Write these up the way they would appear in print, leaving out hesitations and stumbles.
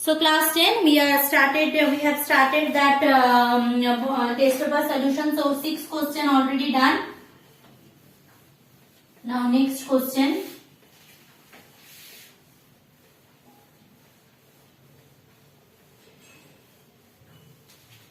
So class 10, we have started that test paper solution. So 6 question already done. Now next question.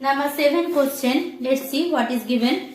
Number 7 question. Let's see what is given.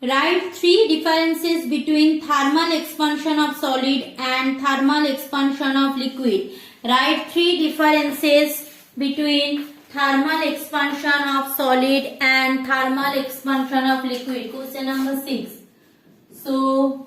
Write 3 differences between thermal expansion of solid and thermal expansion of liquid. Write 3 differences between thermal expansion of solid and thermal expansion of liquid. Question number 6. So,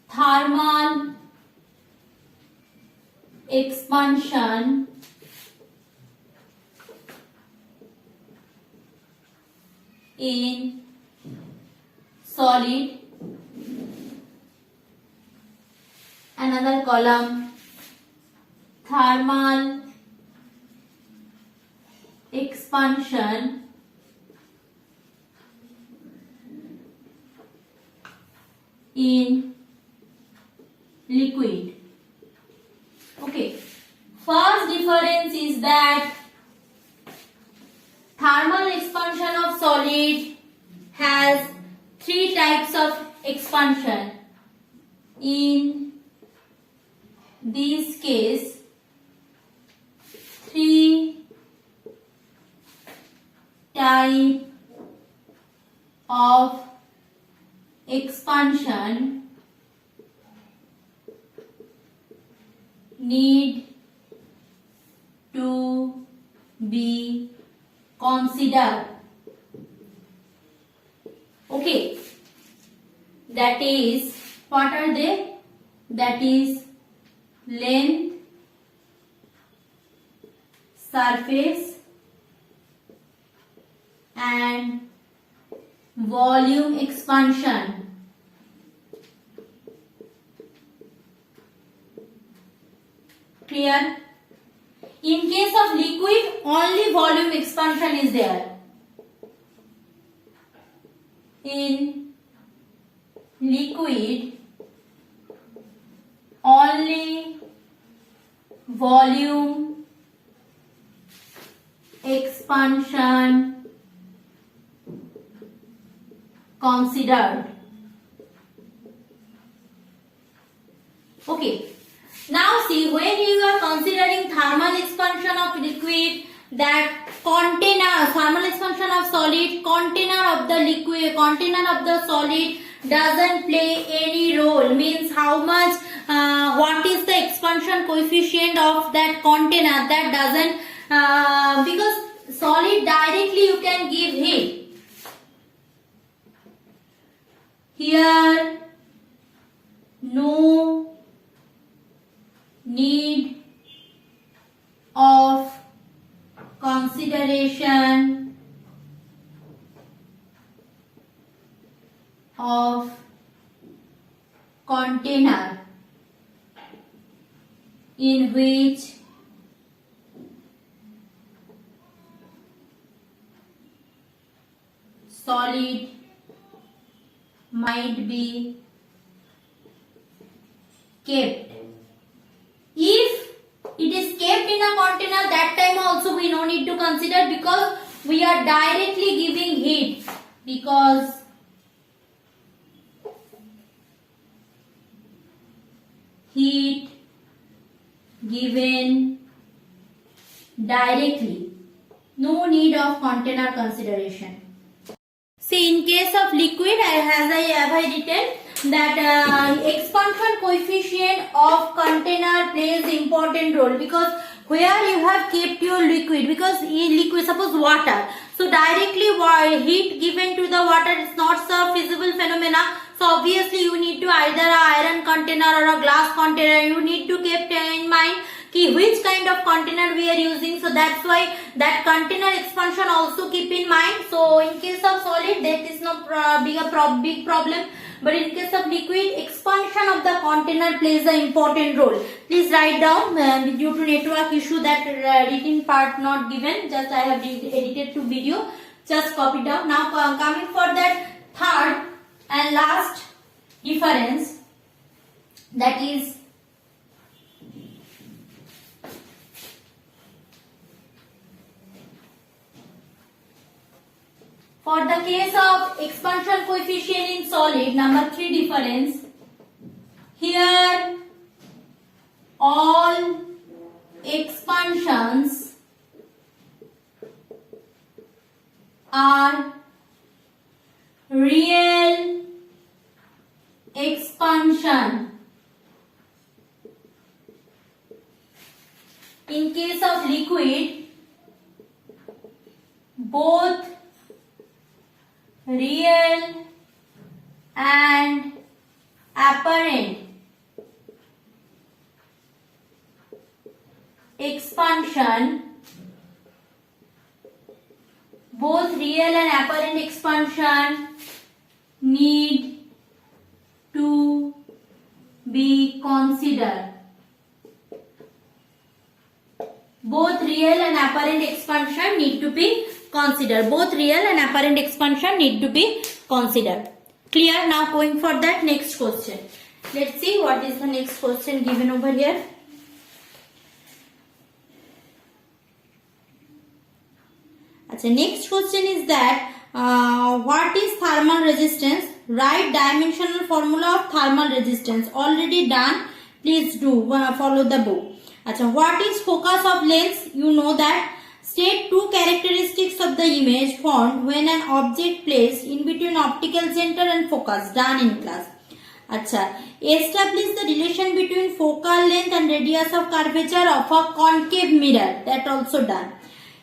thermal expansion in solid, another column, thermal expansion in liquid. Okay, first difference is that thermal expansion of solid has 3 types of expansion. In this case, 3 type of expansion need to be considered. Okay, that is, what are they? That is length, surface and volume expansion. Clear? In case of liquid, only volume expansion is there. In liquid, only volume expansion considered. Okay. Now see, when you are considering thermal expansion of liquid, that container, thermal expansion of solid, container of the liquid, container of the solid doesn't play any role. Means how much, what is the expansion coefficient of that container, that doesn't, because solid directly you can give heat. Here, no need of consideration of container in which solid might be kept. If it is kept in a container, that time also we no need to consider, because we are directly giving heat, because heat given directly, no need of container consideration. See, in case of liquid, as I have written that expansion coefficient of container plays important role, because where you have kept your liquid, because in liquid, suppose water, so directly heat given to the water is not a feasible phenomena. So obviously you need to either a iron container or a glass container. You need to keep in mind which kind of container we are using. So that's why that container expansion also keep in mind. So in case of solid, that is no big problem. but in case of liquid, expansion of the container plays an important role. Please write down, due to network issue that written part not given, just I have edited to video, just copy down. Now coming for that third and last difference, that is for the case of expansion coefficient in solid, number 3 difference. Here all expansions are real expansion. In case of liquid, both real and apparent expansion, both real and apparent expansion need to be considered. Both real and apparent expansion need to be considered. Both real and apparent expansion need to be considered. Clear? Now going for that next question. Let's see what is the next question given over here. The next question is that what is thermal resistance? Write dimensional formula of thermal resistance. Already done. Please do follow the book. What is focus of lens? You know that. State two characteristics of the image formed when an object placed in between optical center and focus. Done in class. Establish the relation between focal length and radius of curvature of a concave mirror. That also done.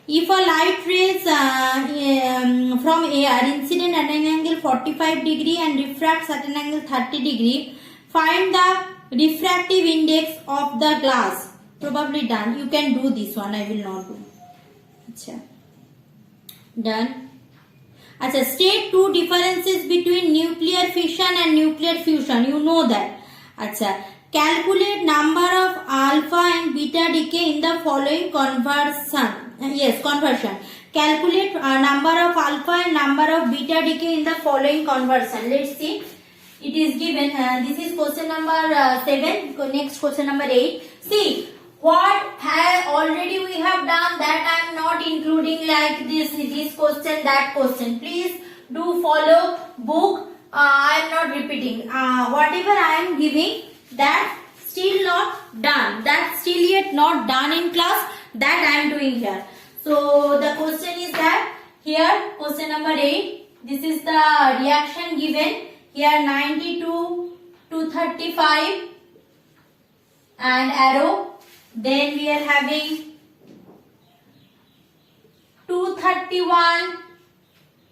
If a light rays from air incident at an angle 45 degree and refracts at an angle 30 degree, find the refractive index of the glass. Probably done. You can do this one. I will not do. Done. State two differences between nuclear fission and nuclear fusion. You know that. Calculate number of alpha and beta decay in the following conversion. Conversion. Calculate number of alpha and number of beta decay in the following conversion. Let's see. It is given. This is question number 7. Next question number 8. See. What already we have done, that I am not including like this question, that question. Please do follow book. I am not repeating. Whatever I am giving, that still not done. That still yet not done in class. That I am doing here. So the question is that here question number 8. This is the reaction given here 92 to 35 and arrow. Then we are having 231,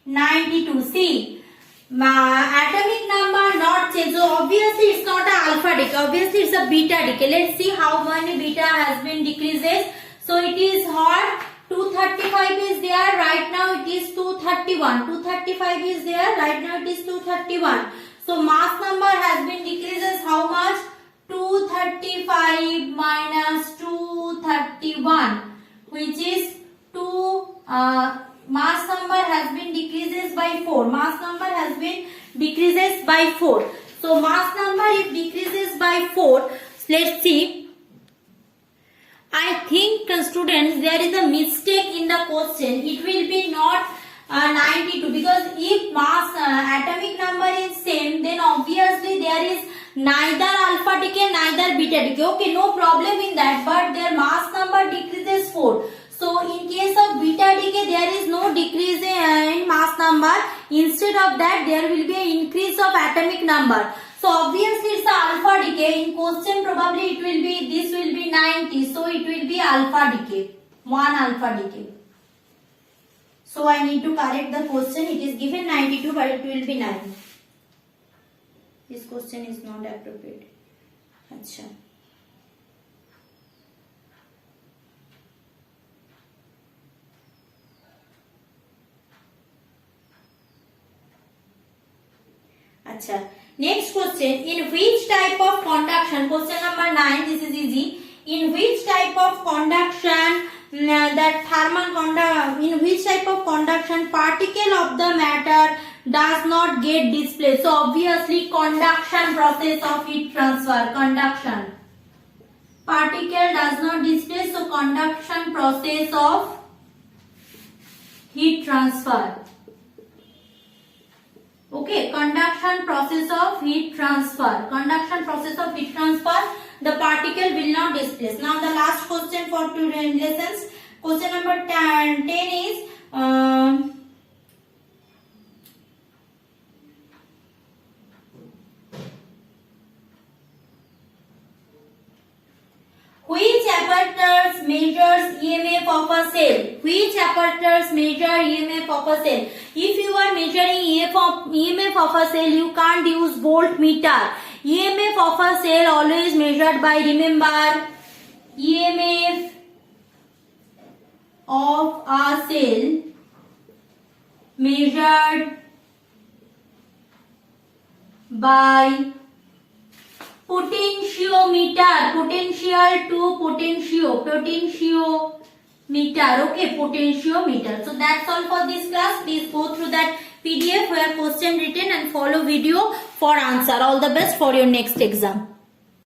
92. See, atomic number not change. So obviously it's not an alpha decay. Obviously it's a beta decay. Let's see how many beta has been decreases. So it is what? 235 is there. Right now it is 231. 235 is there. Right now it is 231. So mass number has been decreases how much? 235 minus 231, which is 2. Mass number has been decreases by 4. Mass number has been decreases by 4. So mass number if decreases by 4, let's see. I think students there is a mistake in the question. It will be not 92 because if mass atomic number is same, then obviously there is neither alpha decay neither beta decay. Okay, no problem in that, but their mass number decreases 4. So in case of beta decay there is no decrease in mass number. Instead of that there will be an increase of atomic number. So obviously it's alpha decay. In question probably it will be, this will be 90. So it will be alpha decay. 1 alpha decay. So I need to correct the question. It is given 92 but it will be 9. This question is not appropriate. Next question, in which type of conduction, question number 9, this is easy. In which type of conduction, in which type of conduction particle of the matter does not get displaced? So obviously conduction process of heat transfer, conduction. Particle does not displace, so conduction process of heat transfer. Okay, conduction process of heat transfer. Conduction process of heat transfer, the particle will not displace. Now the last question for today's lessons. Question number 10 is which apparatus measures EMF of a cell? Which apparatus measure EMF of a cell? If you are measuring EMF of a cell, you can't use voltmeter. EMF of a cell always measured by, remember, EMF of a cell measured by potentiometer, potential to potentiometer, okay, potentiometer. So that's all for this class. Please go through that PDF where question written and follow video for answer. All the best for your next exam.